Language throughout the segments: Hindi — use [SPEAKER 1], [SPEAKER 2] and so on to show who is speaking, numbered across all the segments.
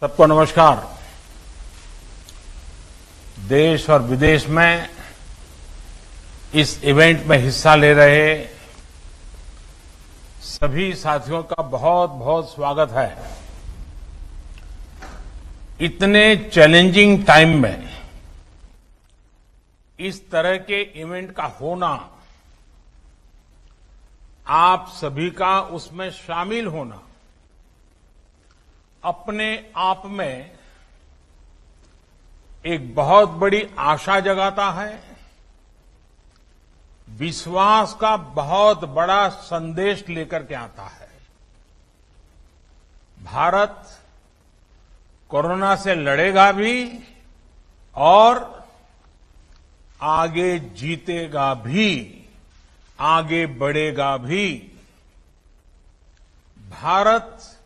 [SPEAKER 1] सबको नमस्कार। देश और विदेश में इस इवेंट में हिस्सा ले रहे सभी साथियों का बहुत बहुत स्वागत है। इतने चैलेंजिंग टाइम में इस तरह के इवेंट का होना, आप सभी का उसमें शामिल होना अपने आप में एक बहुत बड़ी आशा जगाता है, विश्वास का बहुत बड़ा संदेश लेकर के आता है। भारत कोरोना से लड़ेगा भी और आगे जीतेगा भी, आगे बढ़ेगा भी। भारत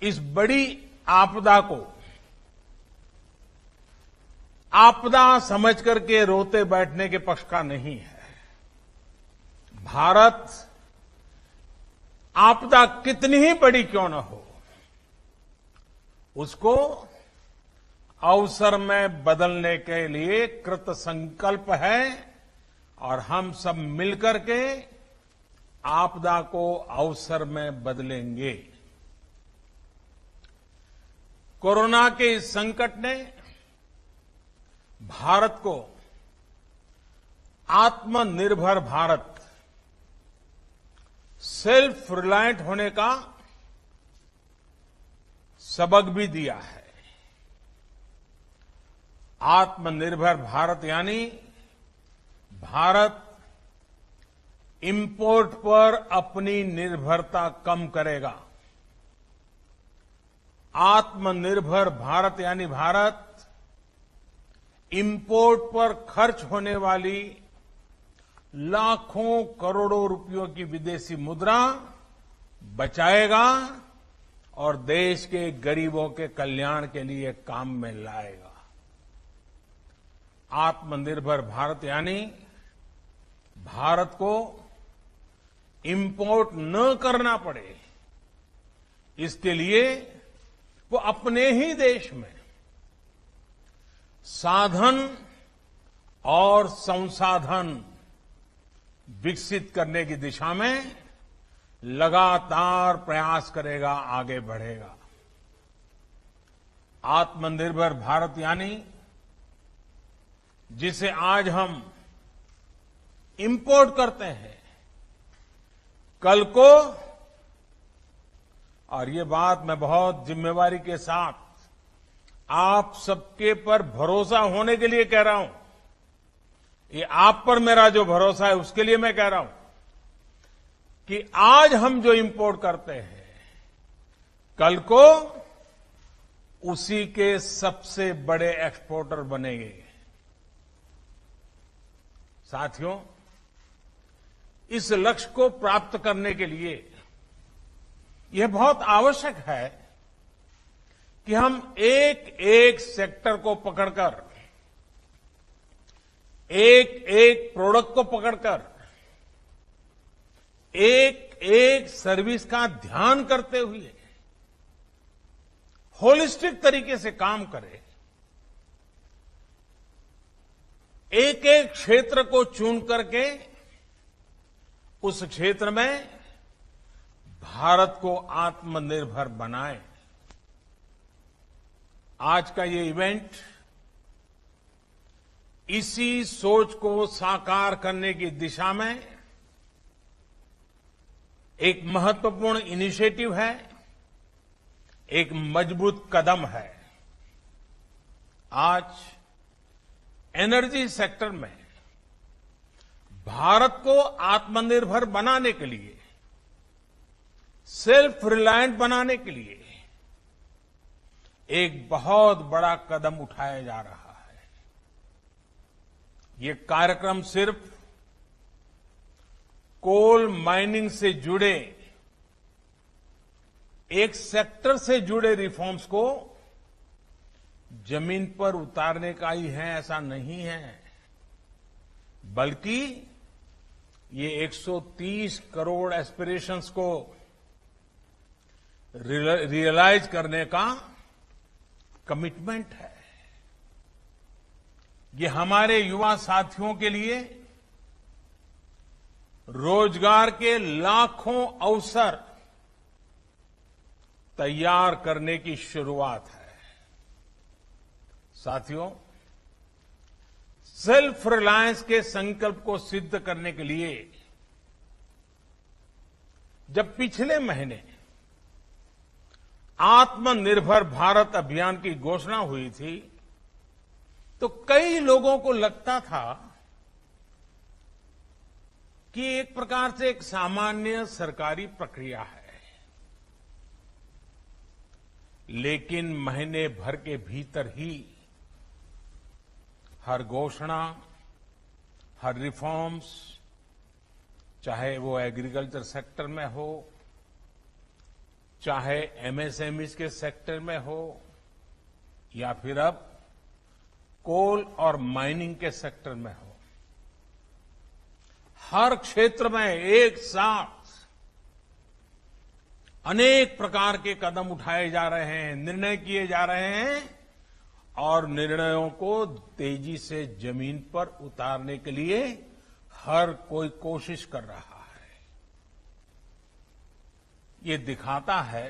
[SPEAKER 1] इस बड़ी आपदा को आपदा समझ करके रोते बैठने के पक्ष का नहीं है। भारत आपदा कितनी ही बड़ी क्यों न हो, उसको अवसर में बदलने के लिए कृत संकल्प है और हम सब मिलकर के आपदा को अवसर में बदलेंगे। कोरोना के इस संकट ने भारत को आत्मनिर्भर भारत, सेल्फ रिलायंट होने का सबक भी दिया है। आत्मनिर्भर भारत यानी भारत इंपोर्ट पर अपनी निर्भरता कम करेगा। आत्मनिर्भर भारत यानी भारत इंपोर्ट पर खर्च होने वाली लाखों करोड़ों रुपयों की विदेशी मुद्रा बचाएगा और देश के गरीबों के कल्याण के लिए काम में लाएगा। आत्मनिर्भर भारत यानी भारत को इंपोर्ट न करना पड़े, इसके लिए वो अपने ही देश में साधन और संसाधन विकसित करने की दिशा में लगातार प्रयास करेगा, आगे बढ़ेगा। आत्मनिर्भर भारत यानी जिसे आज हम इंपोर्ट करते हैं, कल को, और ये बात मैं बहुत जिम्मेवारी के साथ आप सबके पर भरोसा होने के लिए कह रहा हूं, ये आप पर मेरा जो भरोसा है उसके लिए मैं कह रहा हूं कि आज हम जो इंपोर्ट करते हैं, कल को उसी के सबसे बड़े एक्सपोर्टर बनेंगे। साथियों, इस लक्ष्य को प्राप्त करने के लिए यह बहुत आवश्यक है कि हम एक एक सेक्टर को पकड़कर, एक एक प्रोडक्ट को पकड़कर, एक एक सर्विस का ध्यान करते हुए होलिस्टिक तरीके से काम करें। एक एक क्षेत्र को चुन करके उस क्षेत्र में भारत को आत्मनिर्भर बनाएं। आज का ये इवेंट इसी सोच को साकार करने की दिशा में एक महत्वपूर्ण इनिशिएटिव है, एक मजबूत कदम है। आज एनर्जी सेक्टर में भारत को आत्मनिर्भर बनाने के लिए, सेल्फ रिलायंट बनाने के लिए एक बहुत बड़ा कदम उठाया जा रहा है। ये कार्यक्रम सिर्फ कोल माइनिंग से जुड़े एक सेक्टर से जुड़े रिफॉर्म्स को जमीन पर उतारने का ही है, ऐसा नहीं है, बल्कि ये 130 करोड़ एस्पिरेशंस को रियलाइज करने का कमिटमेंट है। ये हमारे युवा साथियों के लिए रोजगार के लाखों अवसर तैयार करने की शुरुआत है। साथियों, सेल्फ रिलायंस के संकल्प को सिद्ध करने के लिए जब पिछले महीने आत्मनिर्भर भारत अभियान की घोषणा हुई थी, तो कई लोगों को लगता था कि एक प्रकार से एक सामान्य सरकारी प्रक्रिया है। लेकिन महीने भर के भीतर ही हर घोषणा, हर रिफॉर्म्स, चाहे वो एग्रीकल्चर सेक्टर में हो, चाहे एमएसएमईज के सेक्टर में हो, या फिर अब कोल और माइनिंग के सेक्टर में हो, हर क्षेत्र में एक साथ अनेक प्रकार के कदम उठाए जा रहे हैं, निर्णय किए जा रहे हैं और निर्णयों को तेजी से जमीन पर उतारने के लिए हर कोई कोशिश कर रहा है। ये दिखाता है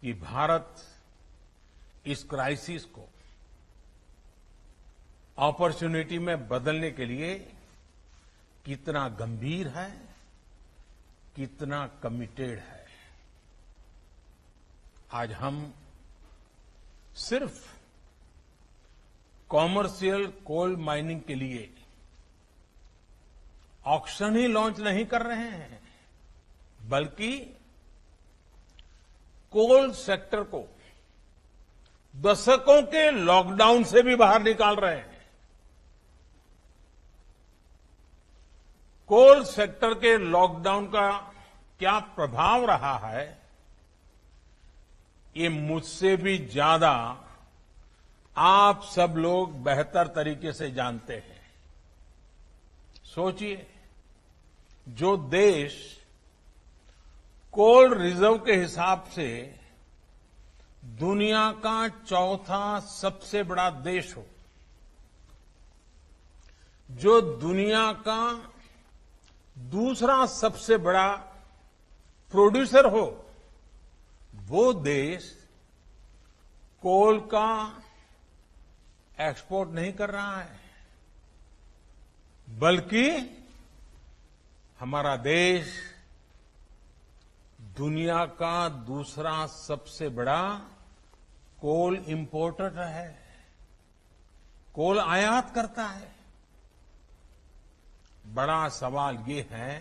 [SPEAKER 1] कि भारत इस क्राइसिस को अपॉर्चुनिटी में बदलने के लिए कितना गंभीर है, कितना कमिटेड है। आज हम सिर्फ कॉमर्शियल कोल माइनिंग के लिए ऑक्शन ही लॉन्च नहीं कर रहे हैं, बल्कि कोल सेक्टर को दशकों के लॉकडाउन से भी बाहर निकाल रहे हैं। कोल सेक्टर के लॉकडाउन का क्या प्रभाव रहा है, ये मुझसे भी ज्यादा आप सब लोग बेहतर तरीके से जानते हैं। सोचिए, जो देश कोल रिजर्व के हिसाब से दुनिया का चौथा सबसे बड़ा देश हो, जो दुनिया का दूसरा सबसे बड़ा प्रोड्यूसर हो, वो देश कोल का एक्सपोर्ट नहीं कर रहा है, बल्कि हमारा देश दुनिया का दूसरा सबसे बड़ा कोल इंपोर्टर है, कोल आयात करता है। बड़ा सवाल ये है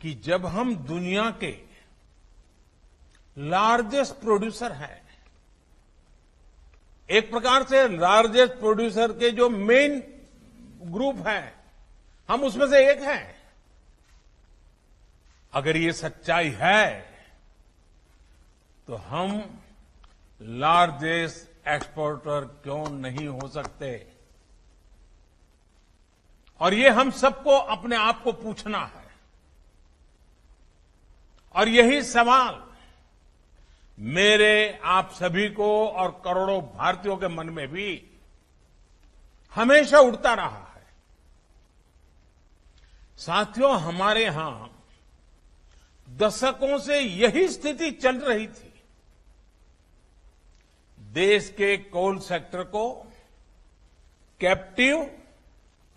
[SPEAKER 1] कि जब हम दुनिया के लार्जेस्ट प्रोड्यूसर हैं, एक प्रकार से लार्जेस्ट प्रोड्यूसर के जो मेन ग्रुप हैं, हम उसमें से एक हैं। अगर ये सच्चाई है तो हम लार्जेस्ट एक्सपोर्टर क्यों नहीं हो सकते? और ये हम सबको अपने आप को पूछना है। और यही सवाल मेरे आप सभी को और करोड़ों भारतीयों के मन में भी हमेशा उठता रहा है। साथियों, हमारे यहां दशकों से यही स्थिति चल रही थी। देश के कोल सेक्टर को कैप्टिव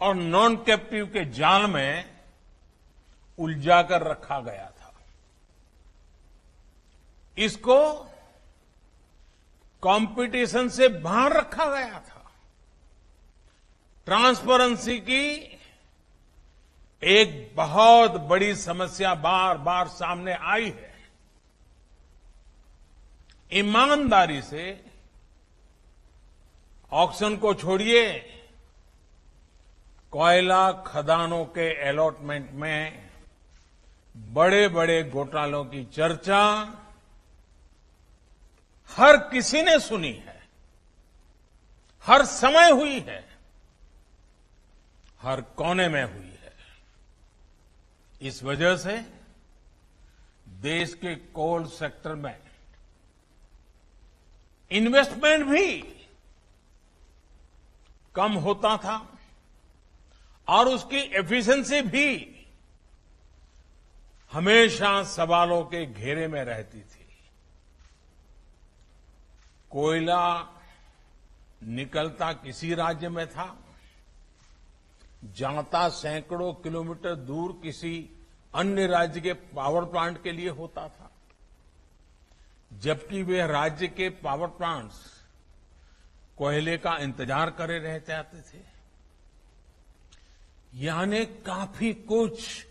[SPEAKER 1] और नॉन कैप्टिव के जाल में उलझाकर रखा गया था। इसको कंपटीशन से बाहर रखा गया था। ट्रांसपेरेंसी की एक बहुत बड़ी समस्या बार बार सामने आई है। ईमानदारी से ऑक्शन को छोड़िए, कोयला खदानों के अलॉटमेंट में बड़े बड़े घोटालों की चर्चा हर किसी ने सुनी है, हर समय हुई है, हर कोने में हुई है। इस वजह से देश के कोल सेक्टर में इन्वेस्टमेंट भी कम होता था और उसकी एफिशिएंसी भी हमेशा सवालों के घेरे में रहती थी। कोयला निकलता किसी राज्य में था, जाता सैकड़ों किलोमीटर दूर किसी अन्य राज्य के पावर प्लांट के लिए होता था, जबकि वे राज्य के पावर प्लांट्स कोयले का इंतजार करे रह जाते थे। यानी काफी कुछ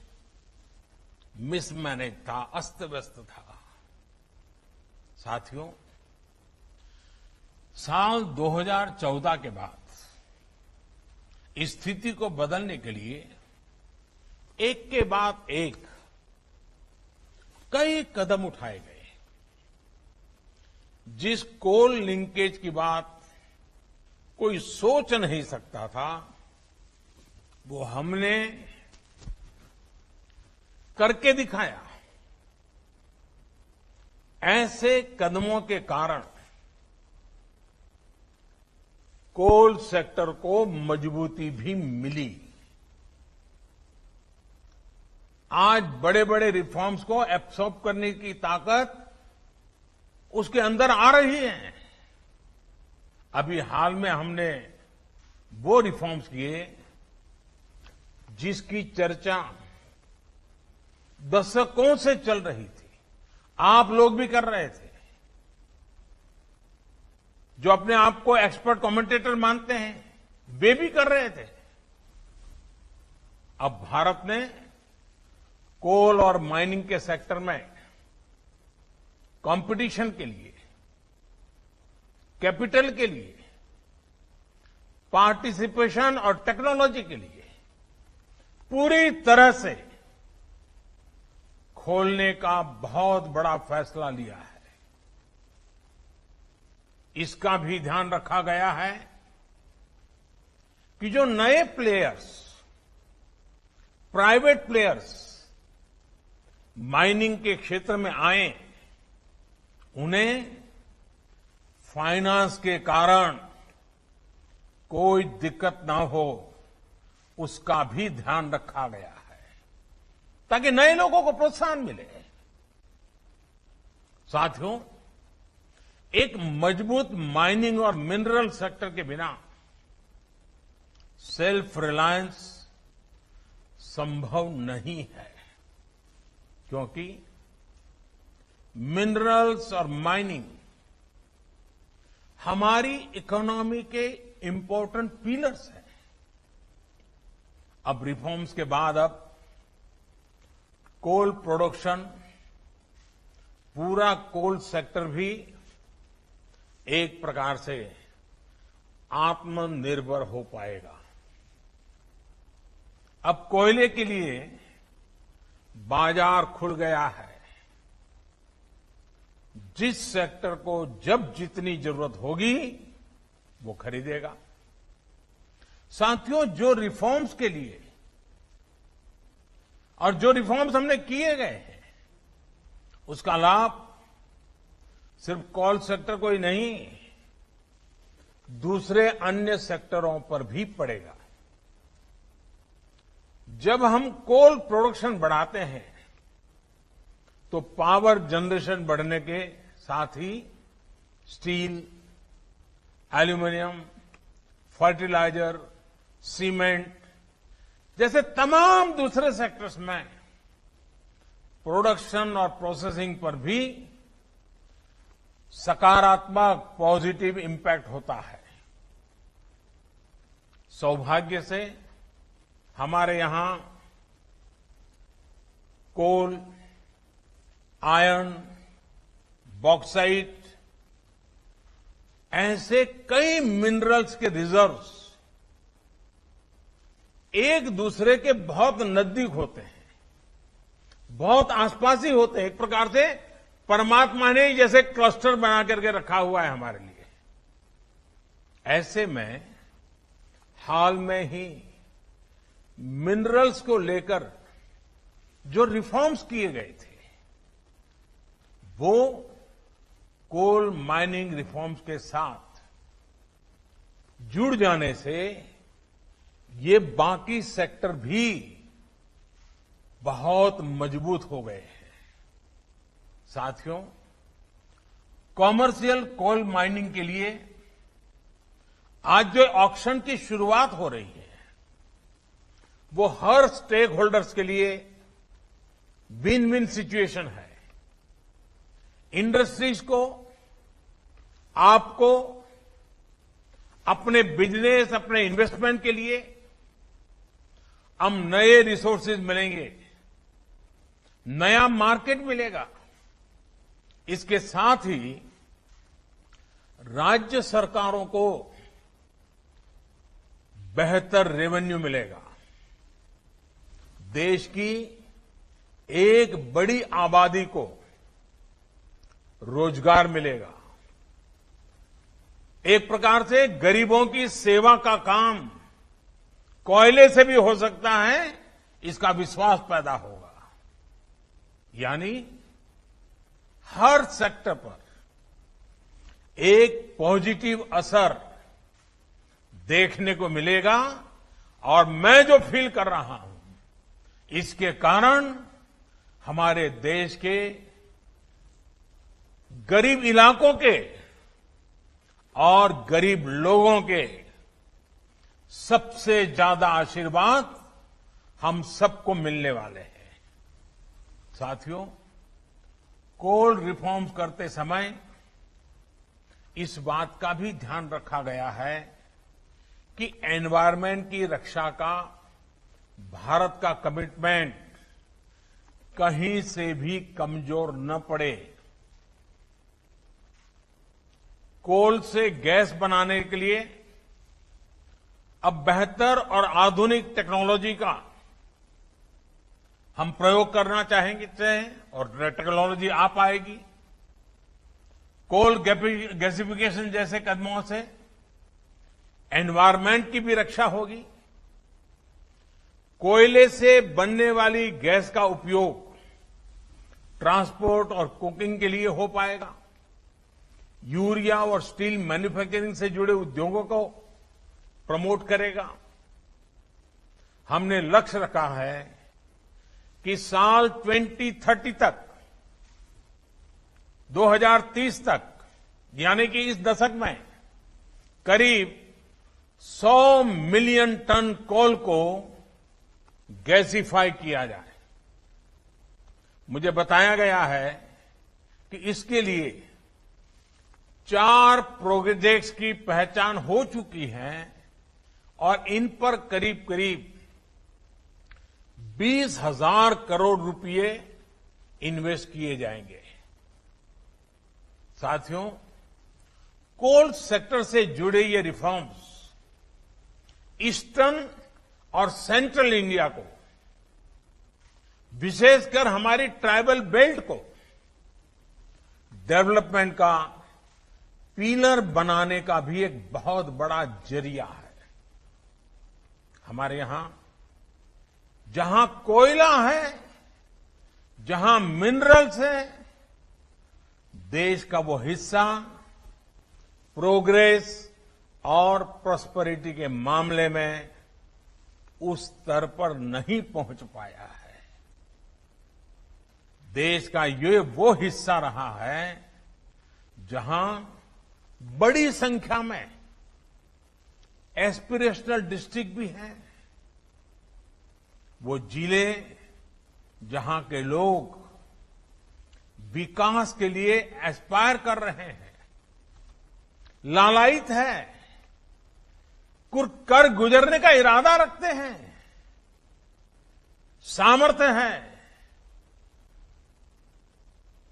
[SPEAKER 1] मिसमैनेज था, अस्त व्यस्त था। साथियों, साल 2014 के बाद स्थिति को बदलने के लिए एक के बाद एक कई कदम उठाए गए। जिस कोल लिंकेज की बात कोई सोच नहीं सकता था, वो हमने करके दिखाया। ऐसे कदमों के कारण कोल सेक्टर को मजबूती भी मिली। आज बड़े बड़े रिफॉर्म्स को एब्सॉर्ब करने की ताकत उसके अंदर आ रही है। अभी हाल में हमने वो रिफॉर्म्स किए जिसकी चर्चा दशकों से चल रही थी, आप लोग भी कर रहे थे, जो अपने आप को एक्सपर्ट कमेंटेटर मानते हैं, वे भी कर रहे थे। अब भारत ने कोल और माइनिंग के सेक्टर में कंपटीशन के लिए, कैपिटल के लिए, पार्टिसिपेशन और टेक्नोलॉजी के लिए पूरी तरह से खोलने का बहुत बड़ा फैसला लिया है। इसका भी ध्यान रखा गया है कि जो नए प्लेयर्स, प्राइवेट प्लेयर्स माइनिंग के क्षेत्र में आए, उन्हें फाइनेंस के कारण कोई दिक्कत ना हो, उसका भी ध्यान रखा गया है ताकि नए लोगों को प्रोत्साहन मिले। साथियों, एक मजबूत माइनिंग और मिनरल सेक्टर के बिना सेल्फ रिलायंस संभव नहीं है, क्योंकि मिनरल्स और माइनिंग हमारी इकोनॉमी के इंपॉर्टेंट पिलर्स हैं। अब रिफॉर्म्स के बाद अब कोल प्रोडक्शन, पूरा कोल सेक्टर भी एक प्रकार से आत्मनिर्भर हो पाएगा। अब कोयले के लिए बाजार खुल गया है। जिस सेक्टर को जब जितनी जरूरत होगी वो खरीदेगा। साथियों, जो रिफॉर्म्स के लिए और जो रिफॉर्म्स हमने किए गए हैं, उसका लाभ सिर्फ कोल सेक्टर को ही नहीं, दूसरे अन्य सेक्टरों पर भी पड़ेगा। जब हम कोल प्रोडक्शन बढ़ाते हैं तो पावर जनरेशन बढ़ने के साथ ही स्टील, एल्यूमीनियम, फर्टिलाइजर, सीमेंट जैसे तमाम दूसरे सेक्टर्स में प्रोडक्शन और प्रोसेसिंग पर भी सकारात्मक पॉजिटिव इंपैक्ट होता है। सौभाग्य से हमारे यहां कोल, आयरन, बॉक्साइट ऐसे कई मिनरल्स के रिजर्व्स एक दूसरे के बहुत नजदीक होते हैं, बहुत आसपास ही होते हैं। एक प्रकार से परमात्मा ने जैसे क्लस्टर बना करके रखा हुआ है हमारे लिए। ऐसे में हाल में ही मिनरल्स को लेकर जो रिफॉर्म्स किए गए थे, वो कोल माइनिंग रिफॉर्म्स के साथ जुड़ जाने से ये बाकी सेक्टर भी बहुत मजबूत हो गए हैं। साथियों, कॉमर्शियल कोल माइनिंग के लिए आज जो ऑक्शन की शुरुआत हो रही है वो हर स्टेक होल्डर्स के लिए विन विन सिचुएशन है। इंडस्ट्रीज को, आपको, अपने बिजनेस, अपने इन्वेस्टमेंट के लिए हम नए रिसोर्सेज मिलेंगे, नया मार्केट मिलेगा। इसके साथ ही राज्य सरकारों को बेहतर रेवेन्यू मिलेगा। देश की एक बड़ी आबादी को रोजगार मिलेगा। एक प्रकार से गरीबों की सेवा का काम कोयले से भी हो सकता है, इसका विश्वास पैदा होगा। यानी हर सेक्टर पर एक पॉजिटिव असर देखने को मिलेगा और मैं जो फील कर रहा हूं, इसके कारण हमारे देश के गरीब इलाकों के और गरीब लोगों के सबसे ज्यादा आशीर्वाद हम सबको मिलने वाले हैं। साथियों, कोल रिफॉर्म्स करते समय इस बात का भी ध्यान रखा गया है कि एनवायरनमेंट की रक्षा का भारत का कमिटमेंट कहीं से भी कमजोर न पड़े। कोल से गैस बनाने के लिए अब बेहतर और आधुनिक टेक्नोलॉजी का हम प्रयोग करना चाहेंगे और टेक्नोलॉजी आ पाएगी। कोल गैसिफिकेशन जैसे कदमों से एनवायरनमेंट की भी रक्षा होगी। कोयले से बनने वाली गैस का उपयोग ट्रांसपोर्ट और कुकिंग के लिए हो पाएगा। यूरिया और स्टील मैन्युफैक्चरिंग से जुड़े उद्योगों को प्रमोट करेगा। हमने लक्ष्य रखा है कि साल 2030 तक, 2030 तक, यानी कि इस दशक में करीब 100 मिलियन टन कोल को गैसिफाई किया जाए। मुझे बताया गया है कि इसके लिए 4 प्रोजेक्ट्स की पहचान हो चुकी है और इन पर करीब करीब 20,000 करोड़ रुपए इन्वेस्ट किए जाएंगे। साथियों, कोल सेक्टर से जुड़े ये रिफॉर्म्स ईस्टर्न और सेंट्रल इंडिया को, विशेषकर हमारी ट्राइबल बेल्ट को डेवलपमेंट का पिलर बनाने का भी एक बहुत बड़ा जरिया है। हमारे यहां जहां कोयला है, जहां मिनरल्स है, देश का वो हिस्सा प्रोग्रेस और प्रॉस्पेरिटी के मामले में उस स्तर पर नहीं पहुंच पाया है। देश का ये वो हिस्सा रहा है जहां बड़ी संख्या में एस्पिरेशनल डिस्ट्रिक्ट भी हैं। वो जिले जहां के लोग विकास के लिए एस्पायर कर रहे हैं, लालायित है, कर गुजरने का इरादा रखते हैं, सामर्थ्य है,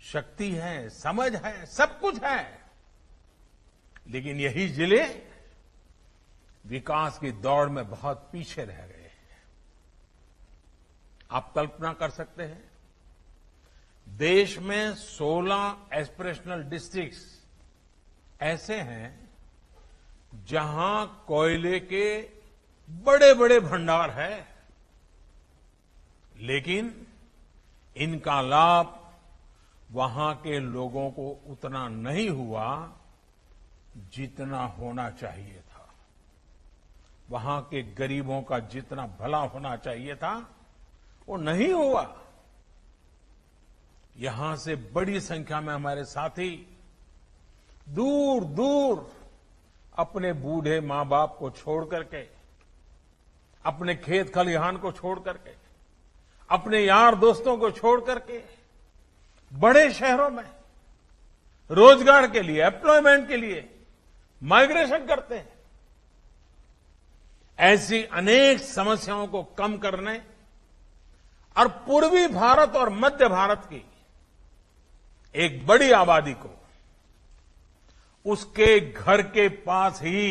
[SPEAKER 1] शक्ति है, समझ है, सब कुछ है, लेकिन यही जिले विकास की दौड़ में बहुत पीछे रह गए हैं। आप कल्पना कर सकते हैं, देश में 16 एस्पिरेशनल डिस्ट्रिक्ट्स ऐसे हैं जहां कोयले के बड़े बड़े भंडार है, लेकिन इनका लाभ वहां के लोगों को उतना नहीं हुआ जितना होना चाहिए था। वहां के गरीबों का जितना भला होना चाहिए था वो नहीं हुआ। यहां से बड़ी संख्या में हमारे साथी दूर दूर अपने बूढ़े मां बाप को छोड़ करके, अपने खेत खलिहान को छोड़ करके, अपने यार दोस्तों को छोड़ करके बड़े शहरों में रोजगार के लिए, एम्प्लॉयमेंट के लिए माइग्रेशन करते हैं। ऐसी अनेक समस्याओं को कम करने और पूर्वी भारत और मध्य भारत की एक बड़ी आबादी को उसके घर के पास ही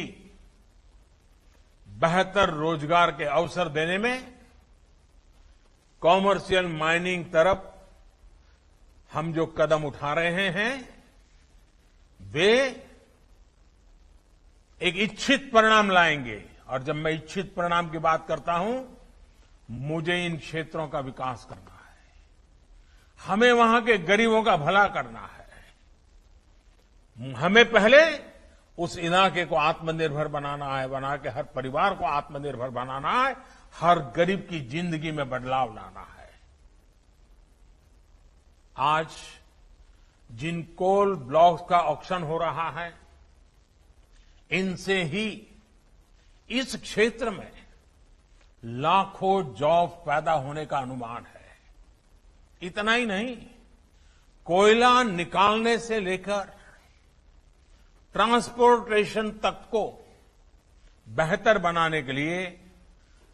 [SPEAKER 1] बेहतर रोजगार के अवसर देने में कॉमर्शियल माइनिंग तरफ हम जो कदम उठा रहे हैं वे एक इच्छित परिणाम लाएंगे। और जब मैं इच्छित परिणाम की बात करता हूं, मुझे इन क्षेत्रों का विकास करना है, हमें वहां के गरीबों का भला करना है। हमें पहले उस इलाके को आत्मनिर्भर बनाना है, बना के हर परिवार को आत्मनिर्भर बनाना है, हर गरीब की जिंदगी में बदलाव लाना है। आज जिन कोल ब्लॉक्स का ऑक्शन हो रहा है, इनसे ही इस क्षेत्र में लाखों जॉब पैदा होने का अनुमान है। इतना ही नहीं, कोयला निकालने से लेकर ट्रांसपोर्टेशन तक को बेहतर बनाने के लिए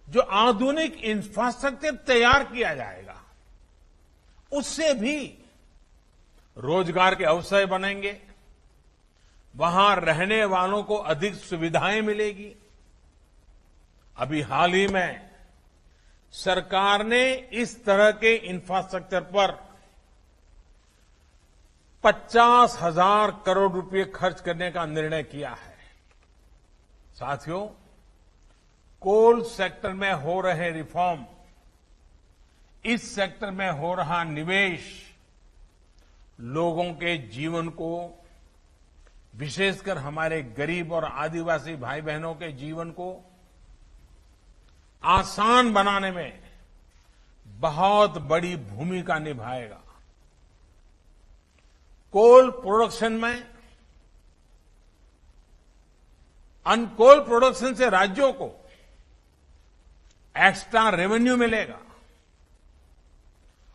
[SPEAKER 1] जो आधुनिक इंफ्रास्ट्रक्चर तैयार किया जाएगा, उससे भी रोजगार के अवसर बनेंगे, वहां रहने वालों को अधिक सुविधाएं मिलेगी। अभी हाल ही में सरकार ने इस तरह के इंफ्रास्ट्रक्चर पर 50,000 करोड़ रुपए खर्च करने का निर्णय किया है। साथियों, कोल सेक्टर में हो रहे रिफॉर्म, इस सेक्टर में हो रहा निवेश लोगों के जीवन को, विशेषकर हमारे गरीब और आदिवासी भाई बहनों के जीवन को आसान बनाने में बहुत बड़ी भूमिका निभाएगा। कोल प्रोडक्शन में, अनकोल प्रोडक्शन से राज्यों को एक्स्ट्रा रेवेन्यू मिलेगा।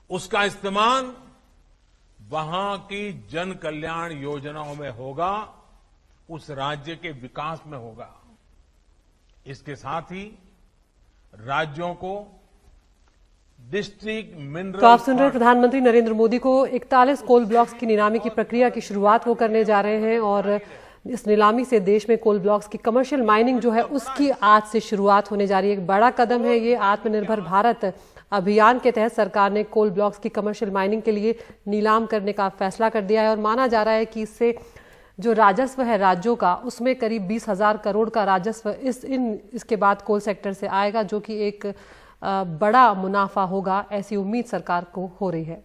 [SPEAKER 1] उसका इस्तेमाल वहां की जन कल्याण योजनाओं में होगा, उस राज्य के विकास में होगा। इसके साथ ही राज्यों को डिस्ट्रिक्ट मिनरल।
[SPEAKER 2] तो आप सुन रहे प्रधानमंत्री नरेंद्र मोदी को 41 कोल ब्लॉक्स की नीलामी की प्रक्रिया की शुरुआत वो करने जा रहे हैं और इस नीलामी से देश में कोल ब्लॉक्स की कमर्शियल माइनिंग जो है उसकी आज से शुरुआत होने जा रही है। एक बड़ा कदम है ये। आत्मनिर्भर भारत अभियान के तहत सरकार ने कोल ब्लॉक्स की कमर्शियल माइनिंग के लिए नीलाम करने का फैसला कर दिया है और माना जा रहा है कि इससे जो राजस्व है राज्यों का, उसमें करीब 20,000 करोड़ का राजस्व इसके बाद कोल सेक्टर से आएगा, जो कि एक बड़ा मुनाफा होगा, ऐसी उम्मीद सरकार को हो रही है।